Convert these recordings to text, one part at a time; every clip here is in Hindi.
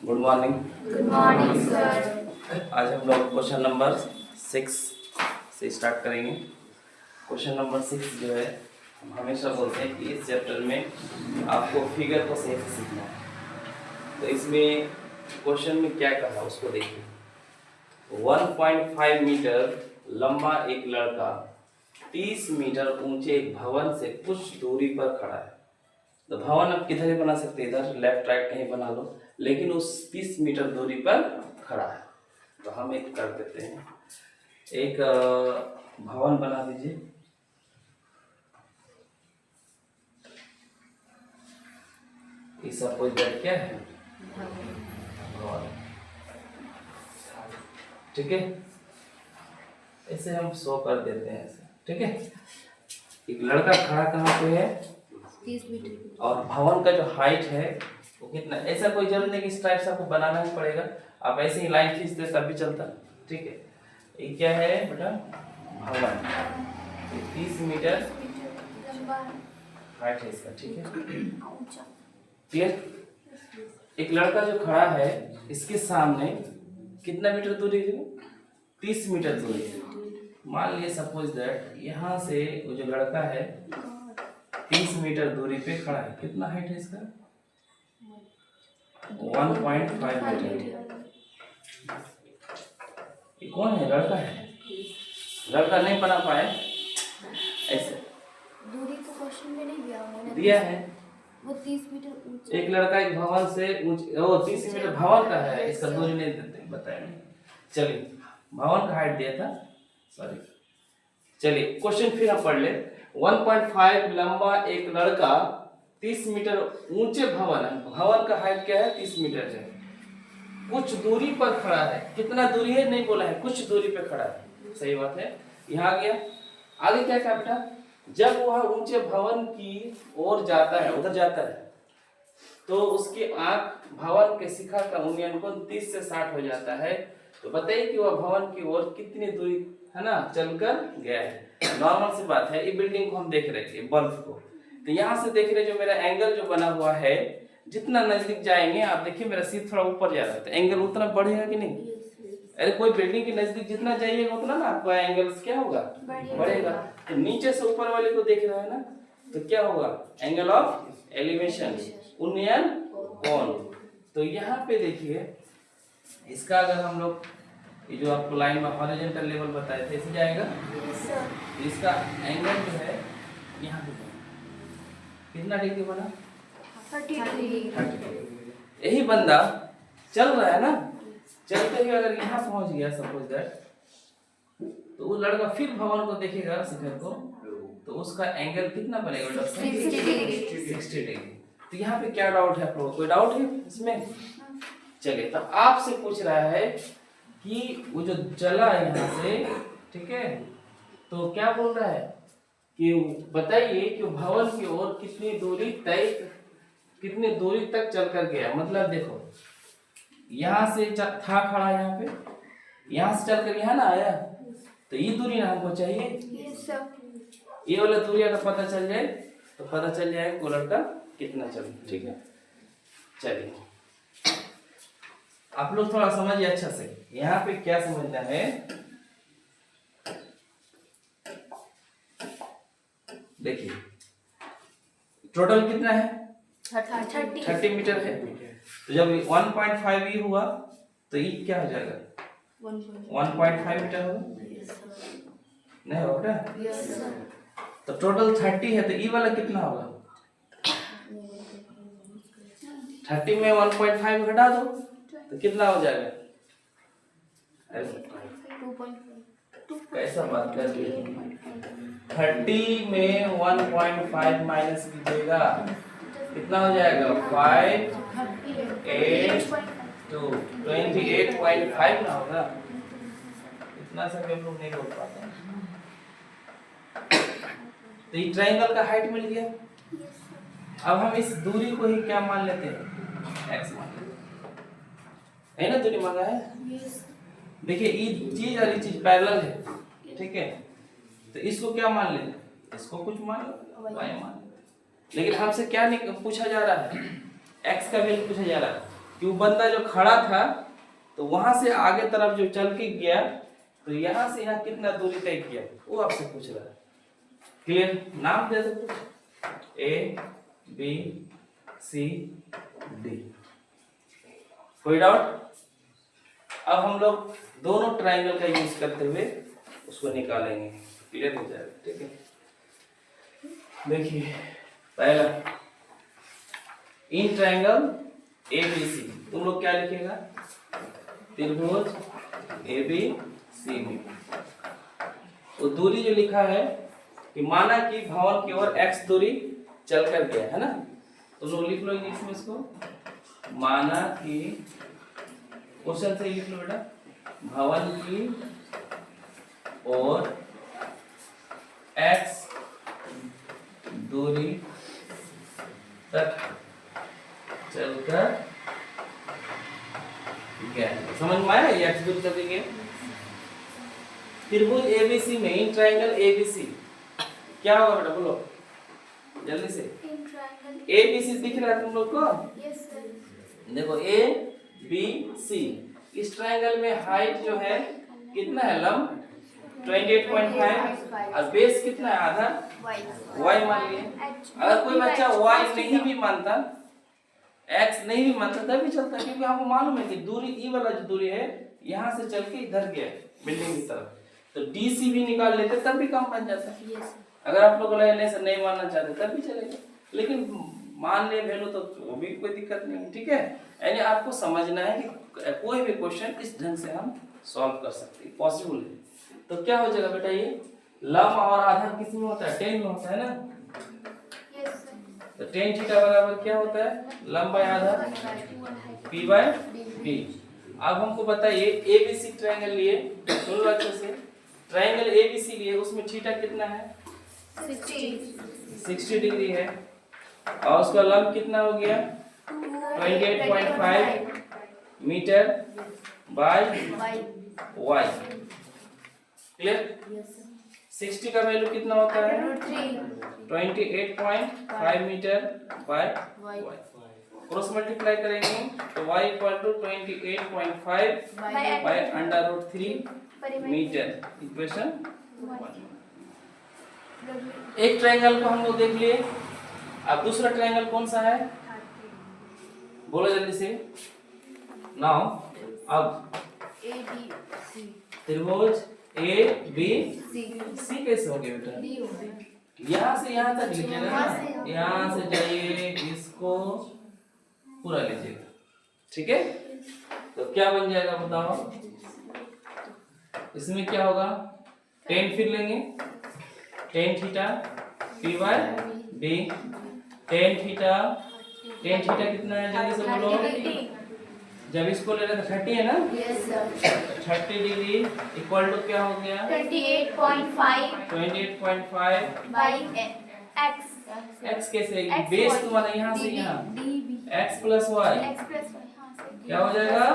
Good morning. Good morning sir. आज हम लोग क्वेश्चन नंबर 6 से स्टार्ट करेंगे। क्वेश्चन नंबर 6 जो है, हम हमेशा बोलते हैं कि इस चैप्टर में आपको फिगर को सही से सीखना है। तो इसमें क्वेश्चन में क्या कहा उसको देखिए। 1.5 मीटर लंबा एक लड़का 30 मीटर ऊंचे एक भवन से कुछ दूरी पर खड़ा है। तो भवन आप किधर भी बना सकते हैं, इधर लेफ्ट राइट कहीं बना लो, लेकिन उस 30 मीटर दूरी पर खड़ा है। तो हम एक कर देते हैं, एक भवन बना दीजिए। ये सब कोई क्या है, भवन, ठीक है। ऐसे हम शो कर देते हैं ऐसे, ठीक है। एक लड़का खड़ा कहाँ पे है, 30 मीटर, और भवन का जो हाइट है वो कितना, ऐसा कोई जरूरी नहीं कि इस टाइप से आपको बनाना ही पड़ेगा, आप ऐसे ही लाइन खींचते तब भी चलता, ठीक है। ये क्या है बेटा, भवन, 30 मीटर हाइट है इसका, ठीक है, क्लियर। एक लड़का जो खड़ा है इसके सामने कितना मीटर दूरी है, 30 मीटर दूरी है। मान लिए सपोज दैट यहाँ से वो जो लड़का है 30 मीटर दूरी पे खड़ा है, कितना हाइट है इसका, 1.5 मीटर। ये कौन है, लड़का है, लड़का नहीं बना पाए ऐसे, दूरी तो क्वेश्चन में नहीं दिया मैंने, दिया है वो 30 मीटर ऊंचा। एक लड़का एक भवन से वो 30 मीटर भवन का है, इसका दूरी नहीं देते बताया। चलिए भवन का हाइट दिया था, सॉरी। चलिए क्वेश्चन फिर हम पढ़ ले। 1.5 लंबा एक लड़का 30 मीटर ऊंचे भवन है, भवन का हाइट क्या है, 30 मीटर है, कुछ दूरी पर खड़ा है। कितना दूरी है नहीं बोला है, कुछ दूरी पे खड़ा है, सही बात है। यहाँ आ गया, आगे क्या कहा बेटा, जब वह ऊंचे भवन की ओर जाता है, उधर जाता है, तो उसकी आंख भवन के शिखर का उन्नयन कोण 30 से 60 हो जाता है। तो बताइए कि वह भवन की ओर कितनी दूरी है ना चलकर गया है। नॉर्मल सी बात है, ये बिल्डिंग को हम देख रहे थे, बल्ब को, तो यहाँ से देख रहे जो मेरा एंगल जो बना हुआ है, जितना नजदीक जाएंगे आप देखिए मेरा सिर थोड़ा ऊपर जा रहा है, तो एंगल उतना बढ़ेगा कि नहीं। अरे कोई बिल्डिंग के नजदीक जितना जाइएगा उतना ना आपका एंगल क्या होगा, बढ़ेगा। तो नीचे से ऊपर वाले को देख रहा है ना, तो क्या होगा, एंगल ऑफ एलिवेशन, उन्नयन कोण। तो यहाँ पे देखिए इसका अगर हम लोग ये जो आपको लाइन में हॉरिजॉन्टल लेवल बताए थे, इसे जाएगा, इसका एंगल जो है यहाँ पे कितना डिग्री बना, 30। यही बंदा चल रहा है ना, चलते हुए अगर यहाँ पहुंच गया सपोज दैट, तो वो लड़का फिर भवन को देखेगा शिखर को, तो उसका एंगल कितना बनेगा, 60 डिग्री। तो यहाँ पे क्या डाउट है आप लोगों को, कोई डाउट है इसमें। चलिए तो आपसे पूछ रहा है कि वो जो चला यहाँ से, ठीक है, तो क्या बोल रहा है कि बताइए कि भवन की ओर कितनी दूरी तक चल कर गया। मतलब देखो यहाँ से था खड़ा, यहाँ पे, यहाँ से चल कर यहाँ ना आया, तो ये दूरी ना हमको चाहिए, ये वाला दूरी अगर पता चल जाए तो पता चल जाएगा वो लड़का कितना चल, ठीक है। चलिए आप लोग थोड़ा समझिए अच्छा से, यहाँ पे क्या समझना है, देखिए टोटल कितना है, 30 मीटर है। तो जब 1.5 ही हुआ तो ये क्या हो जाएगा, 1.5 मीटर होगा, नहीं होगा। तो टोटल 30 है, तो ई वाला कितना होगा, 30 में 1.5 घटा दो तो कितना हो जाएगा, कैसा बात कर रही है, 30 में 1.5 माइनस कीजिएगा कितना हो जाएगा, 5 8 2 28.5 ना होगा। इतना सब हम लोग नहीं बोल पाते। तो ये ट्रायंगल का हाइट मिल गया। अब हम इस दूरी को ही क्या मान लेते हैं, x मान लेते हैं, ना दूरी मांगा है। देखिए ये चीज और ये चीज पैरेलल है, ठीक है, तो इसको क्या मान लेते, इसको कुछ मान लो, y मान लो। लेकिन हमसे क्या नहीं पूछा जा रहा है, x का वैल्यू पूछा जा रहा है, कि वो बंदा जो खड़ा था तो वहां से आगे तरफ जो चल के गया तो यहाँ से यहाँ कितना दूरी तय किया वो आपसे पूछ रहा है। क्लियर? नाम दे दो A B C D। कोई डाउट? अब हम लोग दोनों ट्राइंगल का यूज करते हुए उसको निकालेंगे, क्लियर हो जाएगा। ठीक है, देखिए पहला इन ट्राइंगल ABC तुम लोग क्या लिखेगा? त्रिभुज ABCD। वो दूरी जो लिखा है कि माना कि भवन की ओर x दूरी चल कर गया है ना, तो लोग लिख लो इंग्लिश में इसको। माना कि क्वेश्चन से लिख लो बेटा, भवन की ओर x दूरी तक चलकर गया। समझ में आया? ये x दूरी तक गया। त्रिभुज ABC में इन ट्राइंगल ABC क्या होगा बेटा, बोलो जल्दी से। ABC दिख रहा है तुम लोग को? Yes sir. देखो ABC, इस ट्राइंगल में हाइट जो है कितना है? लंब 28.5 और बेस कितना है? आधा y मान लिए। अगर कोई बच्चा y नहीं भी मानता, x नहीं भी मानता तब भी चलता है, क्योंकि हमको मालूम है कि दूरी ई वाला जो दूरी है यहाँ से चल के इधर गया बिल्डिंग की तरफ, तो DC भी निकाल लेते तब भी काम बन जाता है। अगर आप लोग नहीं सर नहीं मानना चाहते तब भी चलेगा, लेकिन मान ले वैल्यू तो वो भी कोई दिक्कत नहीं है। ठीक है, यानी आपको समझना है कि कोई भी क्वेश्चन इस ढंग से हम सॉल्व कर सकते हैं, पॉसिबल है। तो क्या हो जाएगा बेटा, ये लंब और आधार किस में होता है? टेन में होता है ना। तो टेन थीटा बराबर क्या होता है? लंब bye Aadhaar P by B। अब हमको बताइए ABC ट्रायंगल लिए, सुन लो अच्छे से, ट्रायंगल ABC लिए उसमें थीटा कितना है? 60 डिग्री है और उसका लंब कितना हो गया? 28.5 मीटर बाय y। क्लियर? 60 का वैल्यू कितना होता है? 28.5 metre by y। Cross multiply करेंगे तो y equal to 28.5 by √3 metre. Equation 1। एक ट्रायंगल को हम लोग देख लिए, अब दूसरा ट्रायंगल कौन सा है? बोलो जल्दी से। नाउ अब त्रिभुज ABC कैसे हो गया बेटा? यहाँ से यहाँ तक लीजिएगा, यहाँ से जाइए, इसको पूरा लीजिएगा। ठीक है, तो क्या बन जाएगा बताओ? इसमें क्या होगा? 10 फिर लेंगे, tan theta P by B। tan theta कितना है जल्दी से बोलो। जब इसको ले रहे तो 30 है ना? Yes sir. 30 degree equal to क्या हो गया? 28.5 बाय x। x कैसे? बेस तुम्हारा यहाँ से यहाँ x प्लस y क्या हो जाएगा?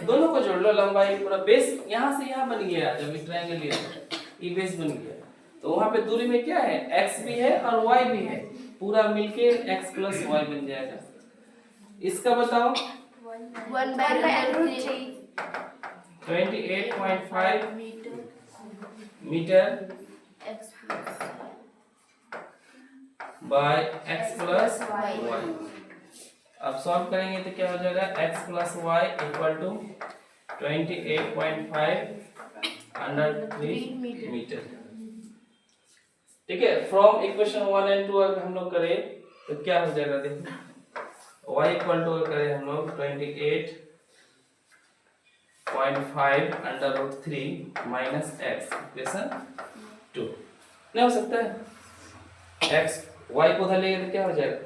दोनों को जोड़ लो, लंबाई पूरा बेस यहाँ से यहाँ बन गया। जब ये ट्रायंगल लिया ये बेस बन गया, तो वहाँ पे दूरी में क्या है? x भी है और y भी है, पूरा मिलके x प्लस y बन जाएगा। इसका बताओ 28.5 metre by x plus y। अब सॉल्व करेंगे तो क्या हो जाएगा? x plus y equal to 28.5 √3 metre. ठीक है, फ्रॉम इक्वेशन 1 एंड 2 अगर हम लोग करें तो क्या हो जाएगा? देखो y इक्वल टू करें हम लोग 28.5 √3 माइनस x, इक्वेशन 2 नहीं हो सकता है। x y को उधर लेंगे तो क्या हो जाएगा?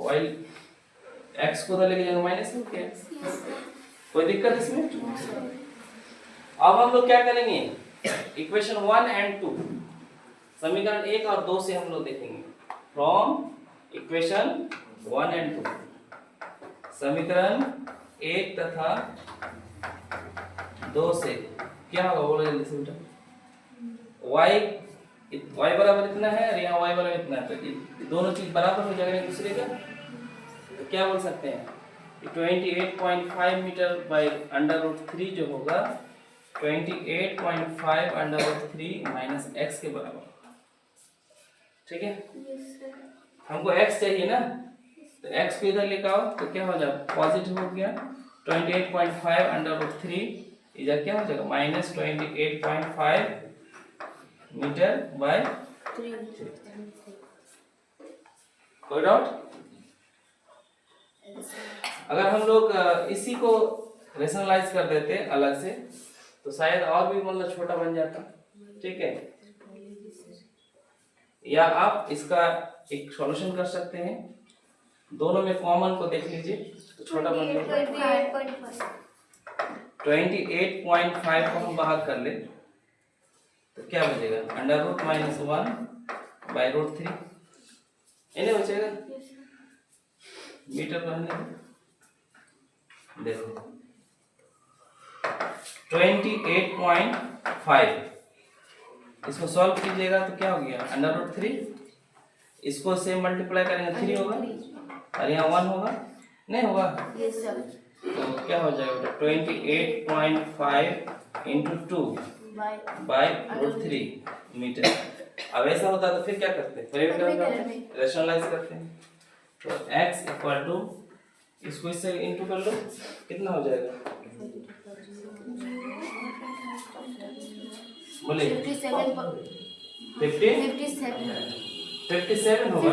y x को उधर लेके जाएंगे माइनस में क्या? कोई दिक्कत इसमें? अब हम लोग क्या करेंगे? इक्वेशन 1 एंड 2 समीकरण 1 और 2 से हम लोग देखेंगे। फ्रॉम इक्वेशन 1 एंड 2 समीकरण 1 तथा 2 से क्या होगा? बोलो जल्दी से बेटा। y बराबर इतना है और यहाँ y बराबर इतना है, तो दोनों चीज बराबर हो जाएगा एक दूसरे का, तो क्या बोल सकते हैं? 28.5 मीटर बाई √3 जो होगा 28.5 √3 माइनस एक्स के बराबर। ठीक है, हमको x चाहिए ना, तो x को इधर लेकर आओ तो क्या हो जाएगा, पॉजिटिव हो गया। 28.5 √3 इधर क्या हो जाएगा, माइनस 28.5 मीटर बाय 3। कोई डाउट? अगर हम लोग इसी को रेशनलाइज कर देते अलग से तो शायद और भी मतलब छोटा बन जाता। ठीक है, या आप इसका एक सॉल्यूशन कर सकते हैं, दोनों में कॉमन को देख लीजिए तो छोटा बन गया। 28.5 को हम बाहर कर ले तो क्या बचेगा, √-1 बाई √3 इन्हें बचेगा। मीटर रहने देखो 28.5 इसको सॉल्व कीजिएगा तो क्या हो गया, √3 इसको से मल्टीप्लाई करेंगे 3 होगा और यहाँ 1 होगा, नहीं होगा तो क्या हो जाएगा 28.5 इंटू 2 बाई √3 मीटर। अब ऐसा होता तो फिर क्या करते हैं, रेशनलाइज करते हैं। तो x इक्वल टू इसको इससे इंटू कर लो, कितना हो जाएगा, बोले 57 होगा,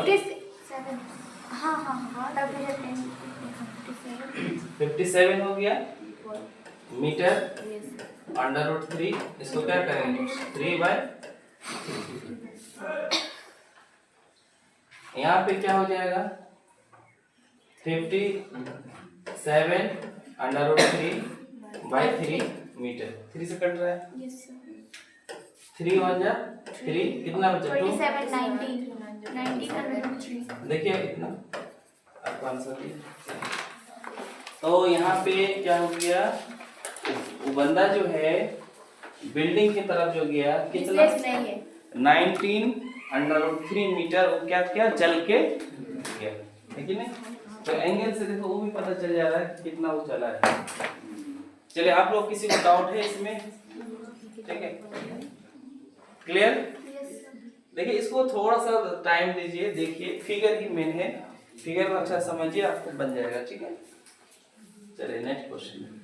57 हो गया मीटर √3। इसको क्या करेंगे 3 बाय, यहाँ पे क्या हो जाएगा 57 √3 बाय 3 मीटर। 3 से कट रहा है, 3 1 जा 3, कितना बचा 2, देखिए इतना आपका आंसर दिया। तो यहाँ पे क्या हो गया, वो बंदा जो है बिल्डिंग की तरफ जो गया कितना 19 √3 मीटर वो क्या क्या जल के गया, है कि नहीं। तो एंगल से देखो वो भी पता चल जा रहा है कितना वो चला है। चलिए आप लोग किसी को डाउट है इसमें, ठीक है, क्लियर। देखिए इसको थोड़ा सा टाइम दीजिए, देखिए फिगर ही मेन है, फिगर को अच्छा समझिए आपको बन जाएगा। ठीक है, चलिए नेक्स्ट क्वेश्चन।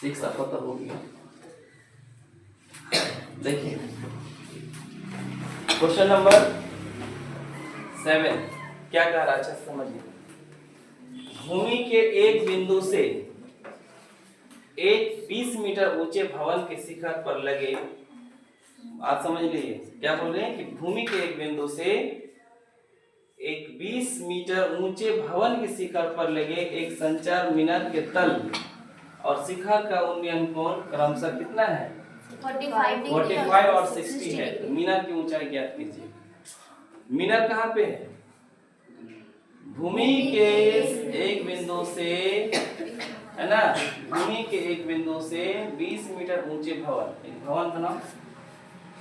सिक्स आपका तो हो गया। देखिए क्वेश्चन नंबर 7 क्या कह रहा है, अच्छा समझिए। भूमि के एक बिंदु से एक 20 मीटर ऊंचे भवन के शिखर पर लगे, आप समझ लीजिए क्या बोल रहे हैं कि भूमि के एक बिंदु से एक 20 मीटर ऊंचे भवन के शिखर पर लगे एक संचार मीनार के तल और शिखर का उन्नयन कोण क्रमशः कितना है, 45 और 60 है। तो मीनार की ऊंचाई ज्ञात कीजिए। मीनार कहाँ पे है, भूमि के एक बिंदु से, है ना, भूमि के एक बिंदु से 20 मीटर ऊंचे भवन, एक भवन बनाओ।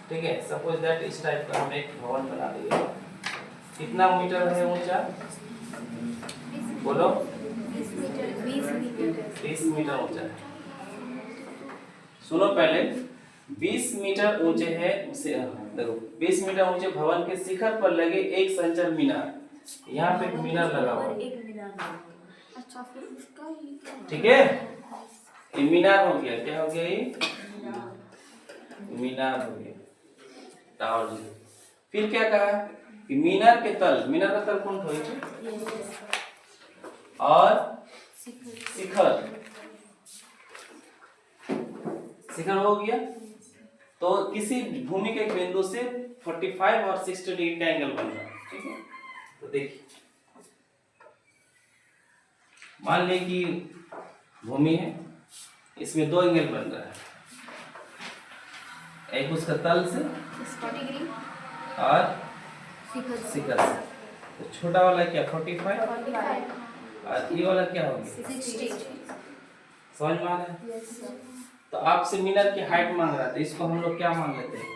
ठीक है, सपोज दैट इस टाइप का हम एक भवन बना देंगे। कितना मीटर है ऊंचा, बोलो 20 मीटर ऊंचा है। सुनो पहले, 20 मीटर ऊंचे है, देखो 20 मीटर ऊंचे भवन के शिखर पर लगे एक संचार मीनार, यहाँ पे एक मीनार लगा हुआ, ठीक है, ये मीनार हो गया। क्या हो गया, ये मीनार हो गया, टावर। फिर क्या कहा कि मीनार के तल, मीनार का तल कौन होई और शिखर, शिखर हो गया। तो किसी भूमि के एक बिंदु से 45 और 60 डिग्री का एंगल बन रहा है। ठीक है, तो देखिए मान लें कि भूमि है, इसमें 2 एंगल बन रहा है, एक उसका तल से और शिखर से। तो छोटा वाला क्या 45 और ये वाला क्या होगा 60। समझ में आ रहा है। तो आपसे मीनार की हाइट मांग रहा था, इसको हम लोग क्या मान लेते हैं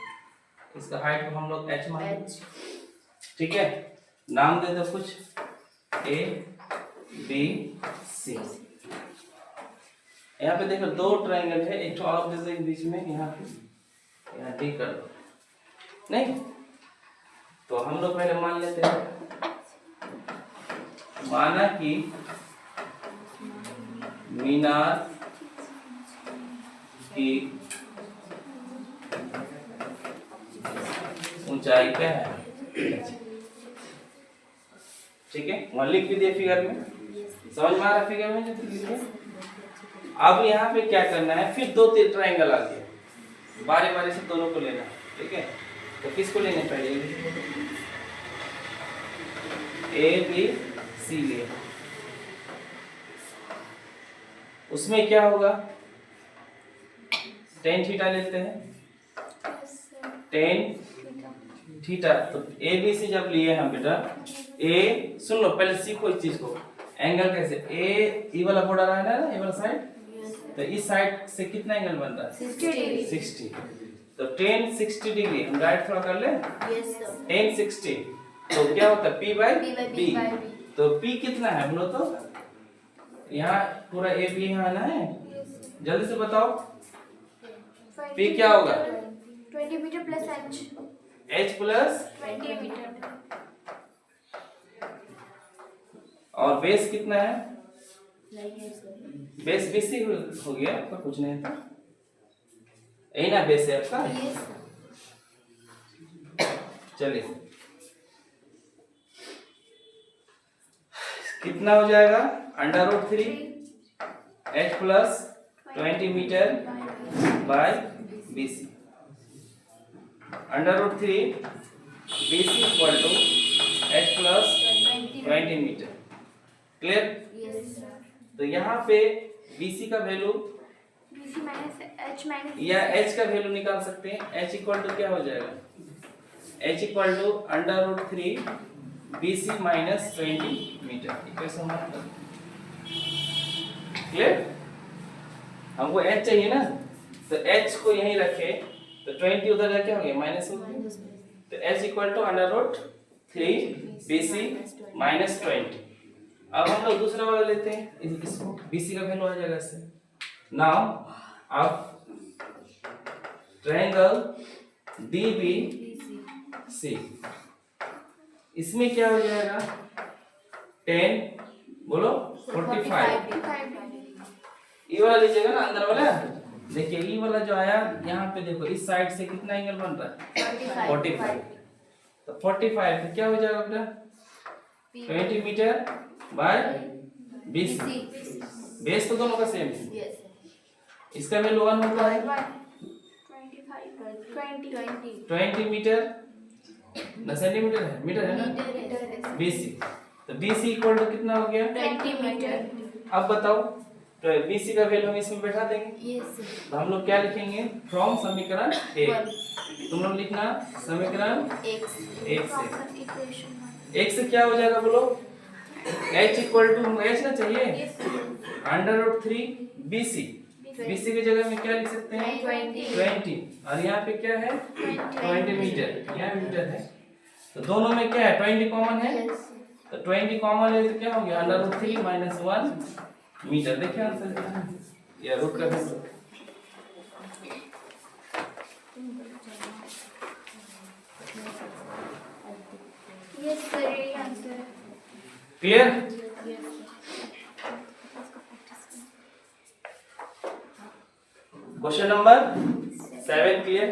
इसका हाइट को हम लोग h मान लेंगे। H ठीक है, नाम दे दो कुछ, A B C। यहाँ पे देखो दो ट्रायंगल है, एक तो और दे दो बीच में, यहाँ पे यहाँ D कर दो। नहीं तो हम लोग पहले मान लेते हैं, माना कि मीनार की ऊंचाई क्या है, ठीक है, वहां लिख भी दिए फिगर में, समझ में आ रहा है फिगर में जो लिखे। अब यहाँ पे क्या करना है, फिर दो तीन ट्रायंगल आ गए, बारी बारी से दोनों को लेना है, ठीक है। तो किसको लेने पहले, ए बी सी लिए, उसमें क्या होगा, टेन थीटा लेते हैं, टेन थीटा। तो ए बी सी जब लिए हम बेटा, ए सुन लो पहले सीखो इस चीज को, एंगल कैसे, ए ई वाला बॉर्डर आ रहा है ना, ये वाला साइड, तो इस साइड से कितना एंगल बन रहा है, 60। तो टेन 60 डिग्री, हम राइट थोड़ा कर ले, टेन 60, तो क्या होता है P बाई B। तो P कितना है बोलो तो, यहाँ पूरा ए बी यहाँ आना है, जल्दी से बताओ P क्या होगा, 20 metre plus H H plus 20 metre, और बेस कितना है, बेस BC हो गया आपका, कुछ नहीं था, यही ना बेस है आपका। चलिए कितना हो जाएगा, √3 H plus 20 metre by BC, √3 BC equal to H plus 20 metre. Clear. तो यहाँ पे BC का value BC minus H minus या H का वैल्यू निकाल सकते हैं, H इक्वल टू क्या हो जाएगा, H equal to √3 BC minus 20 metre, equation 1। Clear, हमको H चाहिए ना, तो H को यहीं रखे, तो 20 उधर जाके हो गया माइनस हो गया, तो H equal to √3 BC minus 20। अब हम लोग दूसरा वाला लेते हैं, इसको BC का वैल्यू आ जाएगा इससे। नाउ अब ट्रायंगल DBC, इसमें क्या हो जाएगा, 10 बोलो 45, ये वाला लीजिएगा ना अंदर वाला, देखिए ये वाला जो आया यहाँ पे देखो, इस साइड से कितना एंगल बन रहा है, 45। तो 45 तो क्या हो जाएगा बेटा, 20 मीटर बाय BC, बेस तो दोनों का सेम है, इसका वैल्यू 1 होता है, 20 मीटर ना सेंटीमीटर है, मीटर है ना, BC। तो BC इक्वल टू कितना हो गया, 20 मीटर। अब बताओ, तो BC का वैल्यू हम इसमें बैठा देंगे, तो हम लोग क्या लिखेंगे, फ्रॉम समीकरण 1, तुम लोग लिखना समीकरण 1 से, 1 से क्या हो जाएगा बोलो, H इक्वल टू H ना चाहिए, √3 BC, BC की जगह में क्या लिख सकते हैं, 20, और यहाँ पे क्या है 20 मीटर, यहाँ मीटर है, तो दोनों में क्या है 20 कॉमन है, तो 20 कॉमन है तो क्या हो गया, √3 माइनस 1 मीटर। देखिए आंसर, या रूट कर दो, यस सर, यही आंसर है। क्लियर। Question number 7 clear.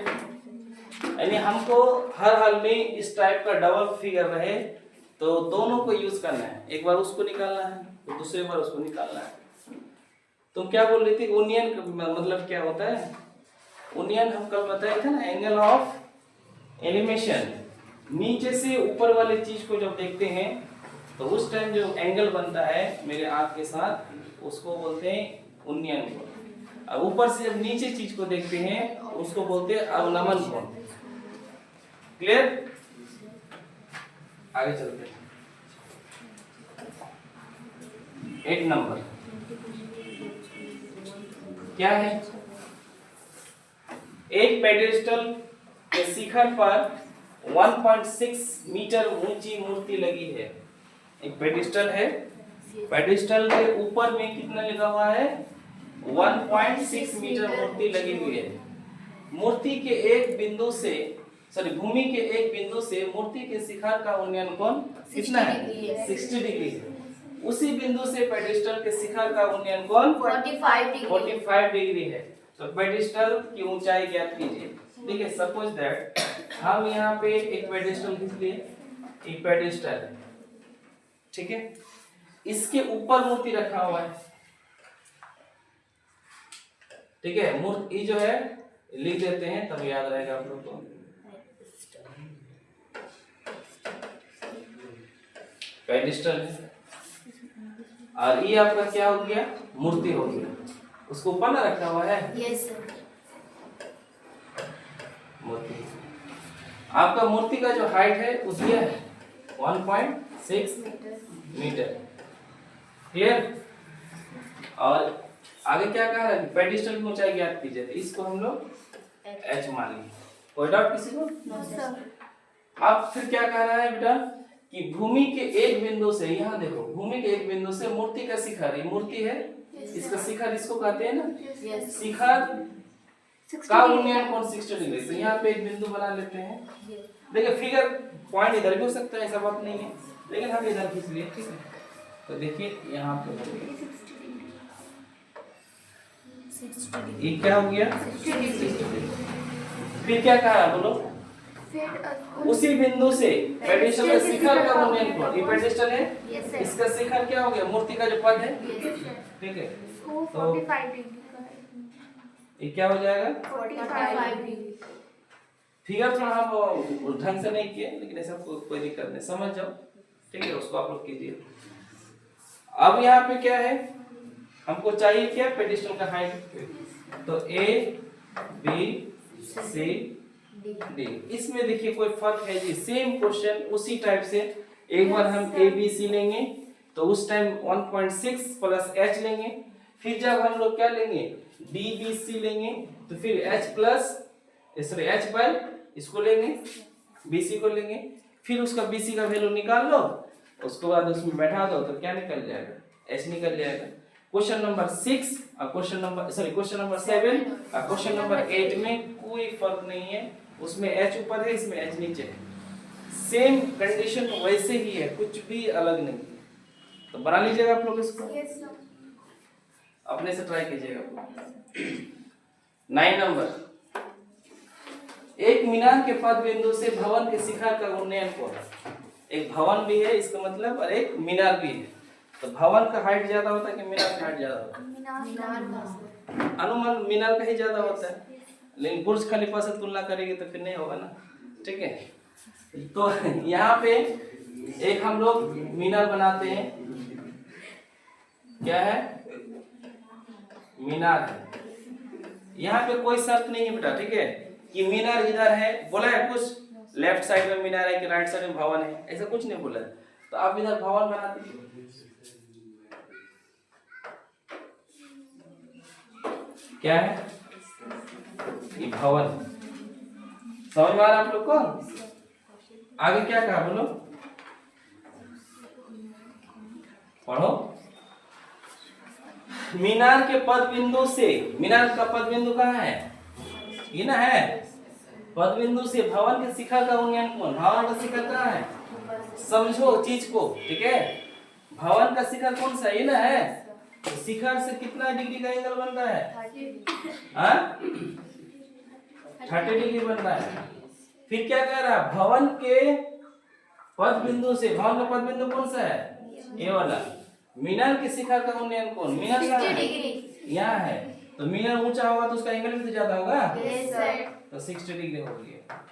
यानी हमको हर हाल में इस टाइप का डबल फिगर रहे तो दोनों को यूज करना है, एक बार उसको निकालना है तो दूसरे बार उसको निकालना है। तुम क्या बोल रही थी, ओनियन मतलब क्या होता है, ओनियन हम कल बताए थे ना, एंगल ऑफ एलिवेशन, नीचे से ऊपर वाले चीज को जब देखते हैं तो उस टाइम जो एंगल बनता है मेरे आंख के साथ उसको बोलते हैं उन्नयन कोण। अब ऊपर से जब नीचे चीज को देखते हैं उसको बोलते हैं अवनमन कोण। क्लियर, आगे चलते हैं। 8 नंबर क्या है, एक पेडेस्टल के शिखर पर 1.6 मीटर ऊंची मूर्ति लगी है। एक पेडिस्टल है, पेडिस्टल के ऊपर में कितना लगा हुआ है? 1.6 मीटर मूर्ति लगी हुई है। मूर्ति के एक बिंदु से भूमि के एक बिंदु से मूर्ति के शिखर का उन्नयन कोण कितना है? 60 डिग्री है। उसी बिंदु से पेडिस्टल के शिखर का उन्नयन कोण 45 डिग्री है। तो पेडिस्टल की ऊंचाई ज्ञात कीजिए। ठीक है, सपोज दैट हम यहाँ पे एक पेडिस्टल खींच लिए, एक पेडिस्टल है, ठीक है, इसके ऊपर मूर्ति रखा हुआ है। ठीक है, मूर्ति जो है लिख देते हैं तब याद रहेगा आप लोग को। पेडिस्टल है और ये आपका क्या हो गया? मूर्ति हो गया। उसको ऊपर ना रखा हुआ है? Yes sir. मूर्ति, आपका मूर्ति का जो हाइट है वो दिया है 1.6 मीटर। क्लियर? और आगे क्या कहा है? पेडिस्टल की ऊंचाई ज्ञात कीजिए। तो इसको हम लोग h मान लेंगे। कोई डाउट किसी को? No sir. अब फिर क्या कह रहा है बेटा कि भूमि के एक बिंदु से, यहाँ देखो, भूमि के एक बिंदु से मूर्ति का शिखर, ये मूर्ति है, इसका शिखर इसको कहते हैं ना, शिखर का उन्नयन कोण 60 डिग्री। तो यहाँ पे एक बिंदु बना लेते हैं। देखिए फिगर पॉइंट इधर भी हो सकता है, ऐसा बात नहीं है, लेकिन हम इधर खींच लिए। ठीक है, तो देखिए यहाँ पे हो गया, ये क्या हो गया? 60 डिग्री। फिर क्या कहा बोलो? उसी बिंदु से पेडिस्टल के शिखर का उन्नयन कोण, ये पेडिस्टल है, इसका शिखर क्या हो गया? मूर्ति का जो पद है, ठीक है, तो 45 डिग्री ये क्या हो जाएगा? 45 डिग्री। फिगर थोड़ा हम ढंग से नहीं किए, लेकिन ऐसा कोई दिक्कत नहीं, समझ जाओ। ठीक है, उसको आप लोग कीजिए। अब यहाँ पे क्या है, हमको चाहिए क्या? पेडिस्टल का हाइट। तो A B C D, इसमें देखिए कोई फर्क है जी? सेम क्वेश्चन उसी टाइप से एक बार हम A B C लेंगे तो उस टाइम 1.6 प्लस h लेंगे। फिर जब हम लोग क्या लेंगे? D B C लेंगे तो फिर h प्लस h बाय इसको लेंगे, BC को लेंगे। फिर उसका BC का वैल्यू निकाल लो, उसके बाद उसमें बैठा दो तो क्या निकल जाएगा? h निकल जाएगा। क्वेश्चन नंबर 6 और क्वेश्चन नंबर 7 और क्वेश्चन नंबर 8 में कोई फर्क नहीं है, उसमें h ऊपर है, इसमें h नीचे है। सेम कंडीशन वैसे ही है, कुछ भी अलग नहीं है। तो बना लीजिएगा आप लोग इसको, अपने से ट्राई कीजिएगा। 9 नंबर, एक मीनार के पद बिंदु से भवन के शिखर का उन्नयन कोण। एक भवन भी है इसका मतलब, और एक मीनार भी है। तो भवन का हाइट ज्यादा होता है कि मीनार का हाइट ज्यादा होता है? अनुमान मीनार का ही ज्यादा होता है, लेकिन बुर्ज खलीफा से तुलना करेंगे तो फिर नहीं होगा ना। ठीक है, तो यहाँ पे एक हम लोग मीनार बनाते हैं। क्या है? मीनार है। यहाँ पे कोई शर्त नहीं है बेटा, ठीक है, कि मीनार इधर है, बोला है कुछ लेफ्ट साइड में मीनार है कि राइट साइड में भवन है, ऐसा कुछ नहीं बोला है। तो आप इधर भवन बनाते हैं। क्या है? ये भवन। समझ में आ रहा है आप लोग को? आगे क्या कहा बोलो, पढ़ो। मीनार के पद बिंदु से, मीनार का पद बिंदु कहाँ है? ये ना है, पद बिंदु से भवन के शिखर का उन्नयन कोण। भवन का शिखर कहाँ है? समझो चीज को, ठीक है। भवन का शिखर कौन सा? ये ना है। तो शिखर से कितना डिग्री का एंगल बन रहा है? 30 डिग्री बन रहा है। फिर क्या कह रहा है? भवन के पद बिंदु से, भवन का पद बिंदु कौन सा है? ये वाला। मीनार के शिखर का उन्नयन कोण, मीनार का यहाँ है, तो मीनार ऊंचा होगा तो उसका एंगल भी तो ज्यादा होगा। तो 60 डिग्री हो गया।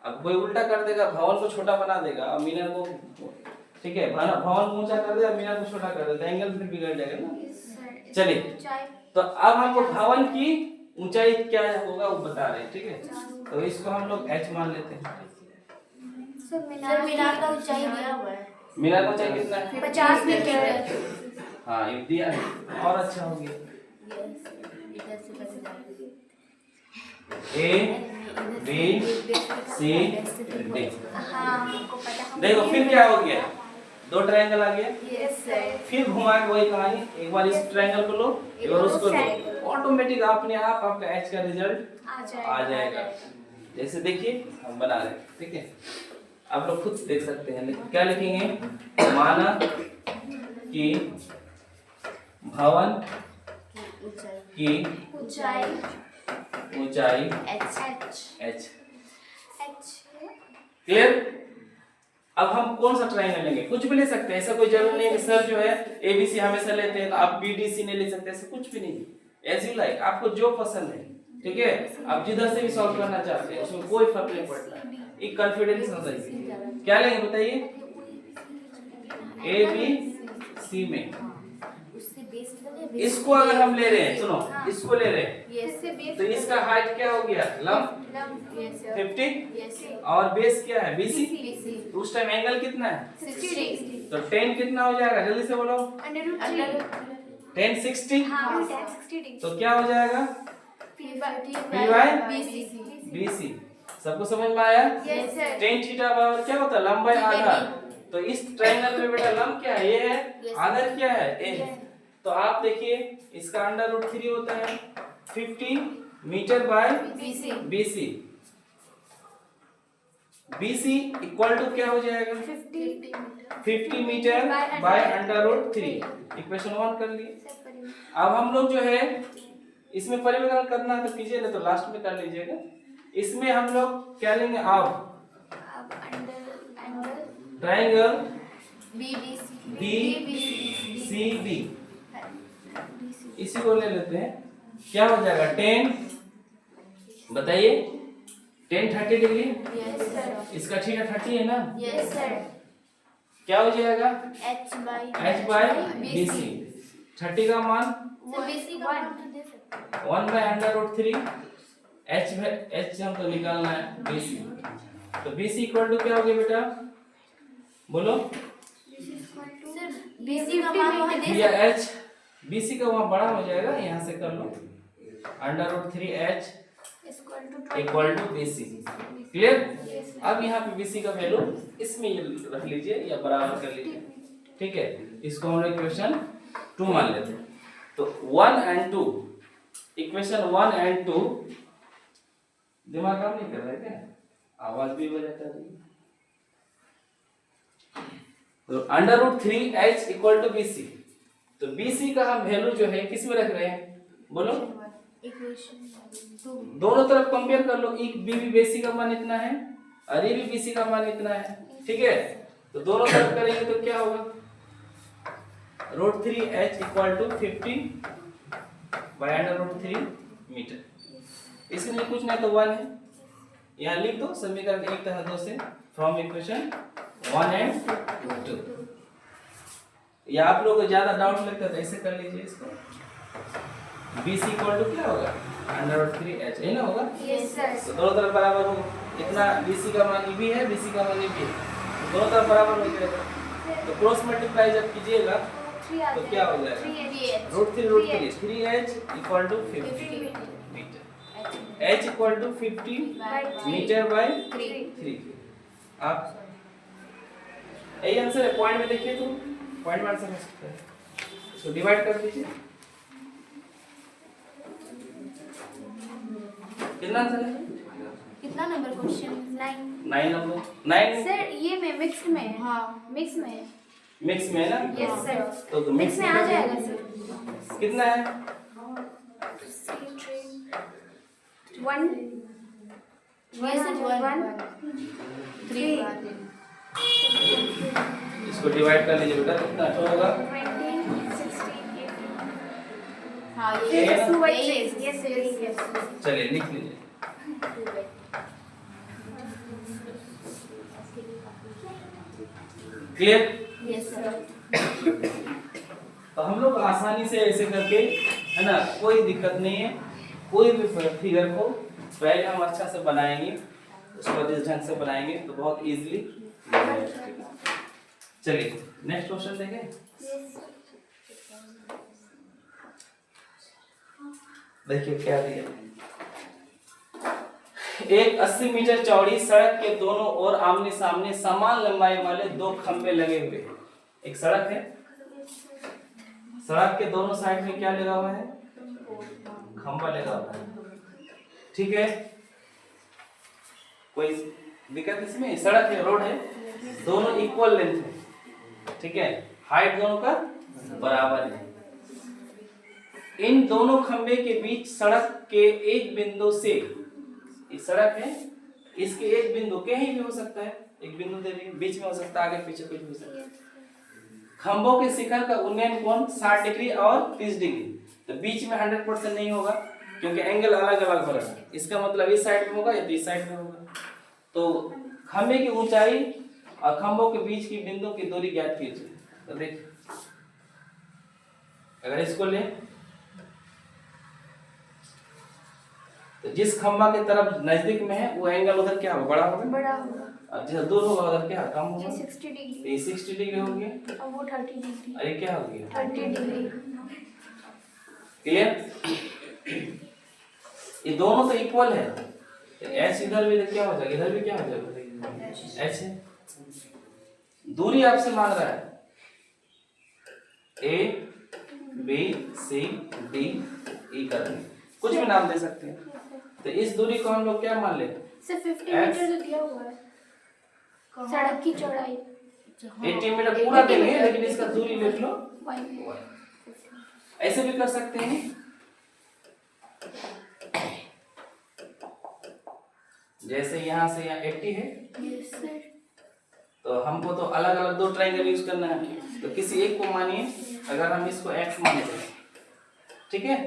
अब कोई उल्टा कर देगा, भवन को छोटा बना देगा और मीनार को, ठीक है, भवन को ऊंचा कर देगा, मीनार को छोटा कर देगा, एंगल फिर बिगड़ जाएगा ना। चलिए, तो अब हमको भवन की ऊंचाई क्या होगा वो बता रहे हैं, ठीक है। तो इसको हम लोग h मान लेते हैं। सर मीनार का ऊंचाई दिया हुआ है। मीनार का ऊंचाई कितना है? 50 मीटर। हाँ, ये दिया है, और अच्छा हो गया। A B C D. हाँ हमको पता। देखो फिर क्या हो गया, दो ट्रायंगल आ गया। Yes sir. फिर घुमा के वही कहानी, एक बार इस ट्रायंगल को लो एक बार उसको लो, ऑटोमेटिक अपने आप आपका एच का रिजल्ट आ जाएगा। जैसे देखिए हम बना रहे हैं, ठीक है, आप लोग खुद देख सकते हैं। क्या लिखेंगे, माना कि भवन की ऊंचाई एच। क्लियर। अब हम कौन सा ट्रायंगल लेंगे, कुछ भी ले सकते हैं, ऐसा कोई जरूरी नहीं कि सर जो है एबीसी हमेशा लेते हैं तो आप बीडीसी नहीं ले सकते, ऐसा कुछ भी नहीं, एज यू लाइक, आपको जो पसंद है, ठीक है, आप जिधर से भी सॉल्व करना चाहते हैं उसमें कोई फर्क नहीं पड़ता, एक कॉन्फिडेंस होना चाहिए। क्या लेंगे बताइए, ए बी सी में इसको अगर हम ले रहे हैं, सुनो इसको ले रहे हैं तो इसका हाइट क्या हो गया, लंब 50 और बेस क्या है बीसी, तो उस टाइम एंगल कितना है 60। तो 10 कितना हो जाएगा, जल्दी से बोलो, 10 60 तो क्या हो जाएगा पी बाई बीसी। सबको समझ में आया। टेन थीटा बराबर क्या होता है, लंबाई आधार। तो इस ट्रायंगल में बेटा लंब क्या है, ये है, आधार क्या है ए। तो आप देखिए इसका √3 होता है 50 metre by BC. BC equal to क्या हो जाएगा 50 मीटर बाय √3। इक्वेशन 1 कर लिए। अब हम लोग जो है इसमें परिवर्तन करना है तो कीजिए, नहीं तो लास्ट में कर लीजिएगा। इसमें हम लोग क्या लेंगे, अब ट्रायंगल BCD इसी को ले लेते हैं। क्या हो जाएगा 10, बताइए 10 30 डिग्री, इसका थीटा 30 है ना, क्या हो जाएगा h बाय BC। 30 का मान 1/√3, h हमको निकालना है BC। तो BC इक्वल टू क्या हो गया बेटा, बोलो या h, BC का वहां बड़ा हो जाएगा, यहाँ से कर लो √3h equal to BC। Clear. अब यहाँ पे BC का वैल्यू इसमें रख लीजिए या बराबर कर लीजिए, ठीक है। इसको हम लोग इक्वेशन 2 मान लेते हैं। तो 1 और 2, इक्वेशन 1 और 2 दिमाग काम नहीं कर रहा है क्या, आवाज भी हो जाता है। तो √3h इक्वल टू BC। तो BC का हम वैल्यू जो है किस में रख रहे हैं, बोलो दोनों तरफ कंपेयर कर लो। एक बीबी BC का मान इतना है और ये भी BC का मान इतना है, ठीक है। तो दोनों तरफ करेंगे तो क्या होगा, √3h equal to 50 bye √3 metre. इसमें कुछ नहीं तो 1 है, यहाँ लिख दो समीकरण 1 तथा 2 से फ्रॉम इक्वेशन 1 और 2। या आप लोगों को ज्यादा डाउट लगता है तो ऐसे कर लीजिए इसको, BC इक्वल टू क्या होगा √3h, है ना होगा। तो दोनों तरफ बराबर होगा, इतना BC का मान भी है, BC का मान भी है, तो दोनों तरफ बराबर हो जाएगा। तो क्रॉस मल्टीप्लाई जब कीजिएगा तो क्या हो जाएगा √3 3h equal to 50 metre, h equal to 50 metre by 3। आप यही आंसर है, पॉइंट में देखिए तो पॉइंट में आंसर हो सकता है, इसको डिवाइड कर दीजिए। कितना आंसर है, कितना नंबर क्वेश्चन 9 नंबर 9 सर। ये में मिक्स में है, हाँ मिक्स में है, मिक्स में है ना। यस सर, तो मिक्स में आ जाएगा सर। कितना है 1 3। इसको डिवाइड कर लीजिए बेटा, कितना होगा 20 16 18। हाँ ये ये है ना? यस। चलिए लिख लीजिए। क्लियर। Yes sir. तो हम लोग आसानी से ऐसे करके, है ना, कोई दिक्कत नहीं है, कोई भी फिगर को पहले हम अच्छा से बनाएंगे, उसके बाद इस ढंग से बनाएंगे तो बहुत इजीली। चलिए नेक्स्ट क्वेश्चन देखें। देखिए क्या दिया, एक 80 मीटर चौड़ी सड़क के दोनों ओर आमने सामने समान लंबाई वाले दो खंभे लगे हुए हैं। एक सड़क है, सड़क के दोनों साइड में क्या लगा हुआ है? खंभा लगा हुआ है, ठीक है। कोई दिक्कत इसमें? सड़क है, रोड है, दोनों इक्वल लेंथ है, ठीक है, हाइट दोनों का बराबर है। इन दोनों खंभे के बीच सड़क के एक बिंदु से, इस सड़क है, इसके एक बिंदु कहीं भी हो सकता है, एक बिंदु दे दी, बीच में हो सकता है, आगे पीछे कुछ भी हो सकता है। खंभों के शिखर का उन्नयन कोण 60 डिग्री और 30 डिग्री, तो बीच में 100% नहीं होगा क्योंकि एंगल अलग अलग हो रहा है। इसका मतलब इस साइड में होगा या तो इस साइड में होगा। तो खंभे की ऊंचाई और खंभों के बीच की बिंदु की दूरी ज्ञात कीजिए। तो देखिए, अगर इसको ले तो जिस खंभा की तरफ नजदीक में है वो एंगल उधर क्या होगा? बड़ा होगा, बड़ा होगा। और जिधर दूर होगा उधर क्या कम होगा? 60 डिग्री। ये 60 डिग्री हो गया और वो 30 डिग्री। और ये क्या हो गया? 30 डिग्री। क्लियर? ये दोनों तो इक्वल है, तो एच इधर भी क्या हो जाएगा? इधर भी क्या हो जाएगा? एच है। दूरी आपसे मांग रहा है ए बी सी डी ई करके, कुछ भी नाम दे सकते हैं। तो इस दूरी को हम लोग क्या मान ले? सिर्फ 50 मीटर तो दिया हुआ है सड़क की चौड़ाई। 80 मीटर पूरा देंगे, लेकिन इसका दूरी लिख लो। ऐसे भी कर सकते हैं, जैसे यहाँ से यहाँ 80 है, तो हमको तो अलग अलग दो ट्रायंगल यूज करना है, तो किसी एक को मानिए, अगर हम इसको x मानते हैं, ठीक है,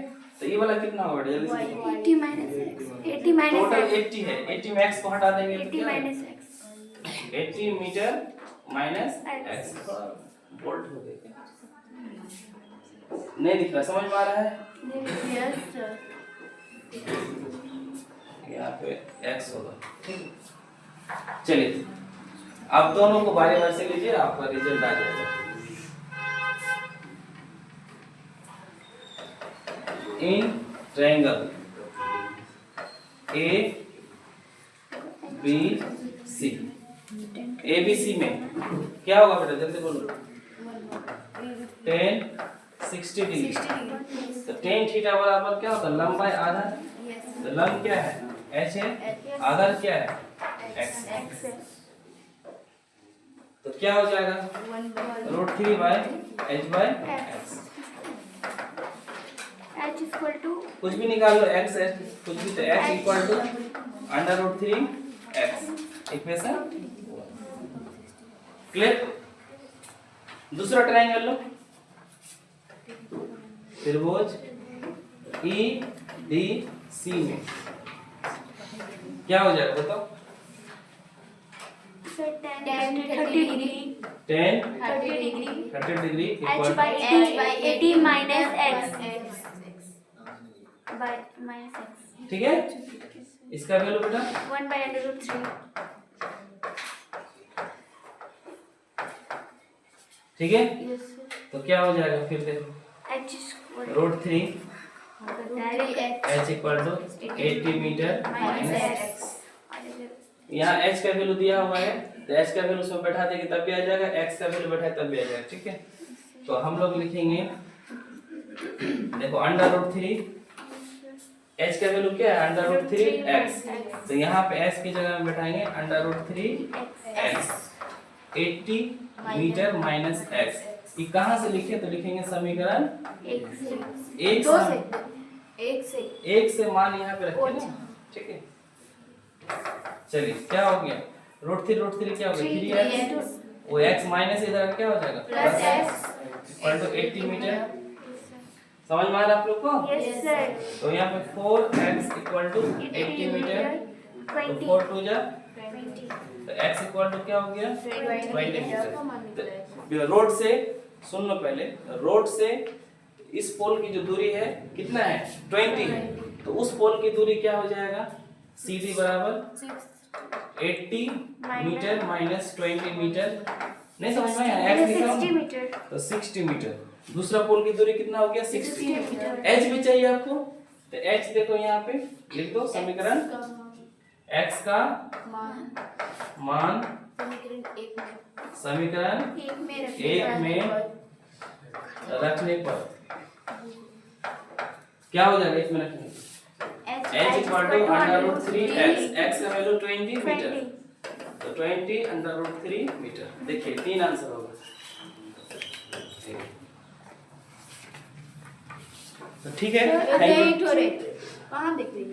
तो ये वाला कितना होगा? जल्दी से 80 माइनस टोटल 80 है, 80 में x को हटा देंगे तो 80 क्या है? Minus x 80 metre minus x। बोल्ट हो गया, नहीं दिख रहा, समझ में आ रहा है? Yes sir. यहाँ पे x होगा, ठीक। चलिए आप दोनों को बारी बारी से लीजिए, आपका रिजल्ट आ जाएगा। In triangle A B C, A B C में क्या होगा बेटा? जल्दी बोलो। 10 60 डिग्री, तो 10 थीटा बराबर क्या होता है? लंबाई आधा, तो लंब क्या है? एच है, आधार क्या है? एक्स। तो क्या हो जाएगा? √3 by H by X. h equal to कुछ भी निकाल लो, एक्स एच कुछ भी, तो h equal to √3 X. Equation clear? दूसरा ट्रायंगल लो, त्रिभुज ई डी सी में क्या हो जाएगा बताओ? 30 degree 30 degree h by 80 minus x by minus x, ठीक है। इसका वैल्यू बेटा 1 by √3। ठीक है, यस सर। तो क्या हो जाएगा फिर देखो? h equal √3 h equal to 80 metre minus x। यहाँ h का वैल्यू दिया हुआ है, तो h का वैल्यू उसमें बैठा देंगे तब भी आ जाएगा, x का वैल्यू बैठाए तब भी आ जाएगा, ठीक है। तो हम लोग लिखेंगे, देखो √3 h का वैल्यू क्या है? √3 x, तो यहाँ पे h की जगह में बैठाएंगे √3 x 80 मीटर माइनस x। ये कहाँ से लिखे? तो लिखेंगे समीकरण एक से मान यहाँ पे रखें ना, ठीक है। चलिए क्या हो गया? √3 क्या हो गया? 3x, वो x माइनस इधर क्या हो जाएगा? Plus x equal to 80 metre. समझ में आ रहा है आप लोग को? Yes sir. तो यहाँ पे 4x इक्वल टू 80 मीटर, तो 4 2 जा, तो x इक्वल टू क्या हो गया? 20 मीटर। रोड से सुन लो पहले, रोड से इस पोल की जो दूरी है कितना है? 20, तो उस पोल की दूरी क्या हो जाएगा? CD बराबर 80 मीटर माइनस 20 मीटर। नहीं समझ में आया? x लिखा 60 मीटर, तो 60 मीटर। दूसरा पोल की दूरी कितना हो गया? 60 मीटर। h भी चाहिए आपको, तो h देखो यहाँ पे लिख दो, समीकरण x का मान मान समीकरण समीकरण एक में रखने पर क्या हो जाएगा एक में रखने पर h equal to under root 3x x का वैल्यू 20 मीटर तो 20 अंडर रूट 3 मीटर। देखिए 3 आंसर होगा। तो ठीक है, थैंक यू। कहाँ देख रही हो?